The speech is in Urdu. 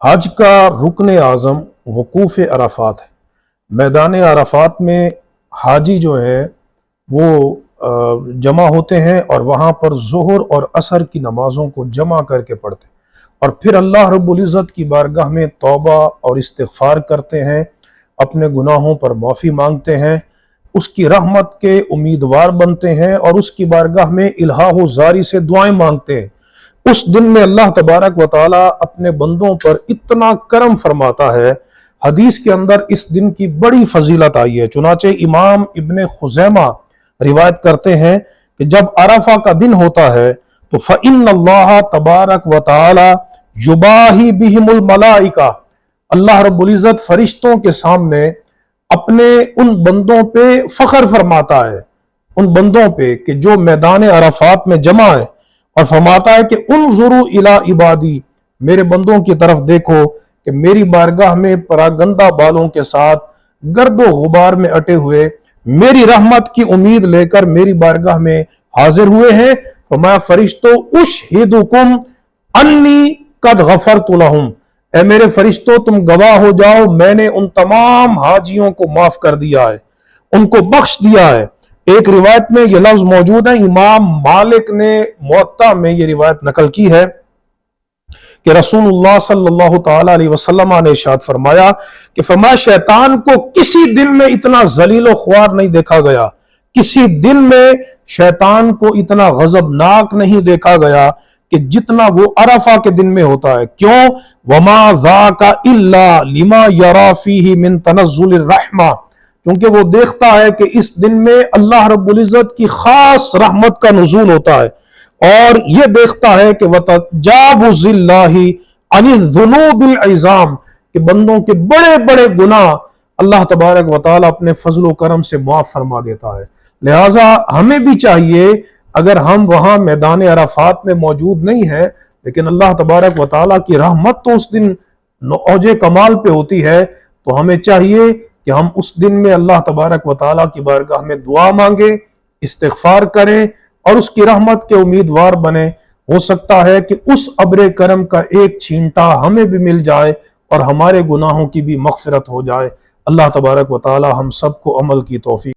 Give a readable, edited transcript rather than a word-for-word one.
حج کا رکن اعظم وقوف عرفات ہے۔ میدان عرفات میں حاجی جو ہے وہ جمع ہوتے ہیں اور وہاں پر ظہر اور عصر کی نمازوں کو جمع کر کے پڑھتے ہیں اور پھر اللہ رب العزت کی بارگاہ میں توبہ اور استغفار کرتے ہیں، اپنے گناہوں پر معافی مانگتے ہیں، اس کی رحمت کے امیدوار بنتے ہیں اور اس کی بارگاہ میں الہا و زاری سے دعائیں مانگتے ہیں۔ اس دن میں اللہ تبارک و تعالی اپنے بندوں پر اتنا کرم فرماتا ہے۔ حدیث کے اندر اس دن کی بڑی فضیلت آئی ہے، چنانچہ امام ابن خزیمہ روایت کرتے ہیں کہ جب عرفہ کا دن ہوتا ہے تو فَإِنَّ اللَّهَ تَبَارَكَ وَتَعَالَى يُبَاهِي بِهِمُ الْمَلَائِكَةَ، اللہ رب العزت فرشتوں کے سامنے اپنے ان بندوں پہ فخر فرماتا ہے، ان بندوں پہ کہ جو میدان عرفات میں جمع ہے، اور فرماتا ہے کہ انظروا الی عبادی، میرے بندوں کی طرف دیکھو کہ میری بارگاہ میں پراگندہ بالوں کے ساتھ گرد و غبار میں اٹے ہوئے میری رحمت کی امید لے کر میری بارگاہ میں حاضر ہوئے ہیں۔ فرمایا فرشتو اشہدکم انی قد غفرت لہم، اے میرے فرشتو تم گواہ ہو جاؤ میں نے ان تمام حاجیوں کو معاف کر دیا ہے، ان کو بخش دیا ہے۔ ایک روایت میں یہ لفظ موجود ہے، امام مالک نے موطا میں یہ روایت نقل کی ہے کہ رسول اللہ صلی اللہ تعالی علیہ وسلم نے ارشاد فرمایا کہ شیطان کو کسی دن میں اتنا ذلیل و خوار نہیں دیکھا گیا، کسی دن میں شیطان کو اتنا غضبناک نہیں دیکھا گیا کہ جتنا وہ عرفہ کے دن میں ہوتا ہے۔ کیوں؟ وما ذاک الا لما یری فیہ من تنزل الرحمہ، کیونکہ وہ دیکھتا ہے کہ اس دن میں اللہ رب العزت کی خاص رحمت کا نزول ہوتا ہے، اور یہ دیکھتا ہے کہ وَتَجَاوُزِ اللَّهِ عَنِ الذُّنُوبِ الْعِظَامِ، کہ بندوں کے بڑے بڑے گناہ اللہ تبارک و تعالیٰ اپنے فضل و کرم سے معاف فرما دیتا ہے۔ لہٰذا ہمیں بھی چاہیے، اگر ہم وہاں میدان عرفات میں موجود نہیں ہیں لیکن اللہ تبارک و تعالیٰ کی رحمت تو اس دن اوج کمال پہ ہوتی ہے، تو ہمیں چاہیے کہ ہم اس دن میں اللہ تبارک و تعالیٰ کی بارگاہ میں دعا مانگیں، استغفار کریں اور اس کی رحمت کے امیدوار بنیں۔ ہو سکتا ہے کہ اس ابر کرم کا ایک چھینٹا ہمیں بھی مل جائے اور ہمارے گناہوں کی بھی مغفرت ہو جائے۔ اللہ تبارک و تعالی ہم سب کو عمل کی توفیق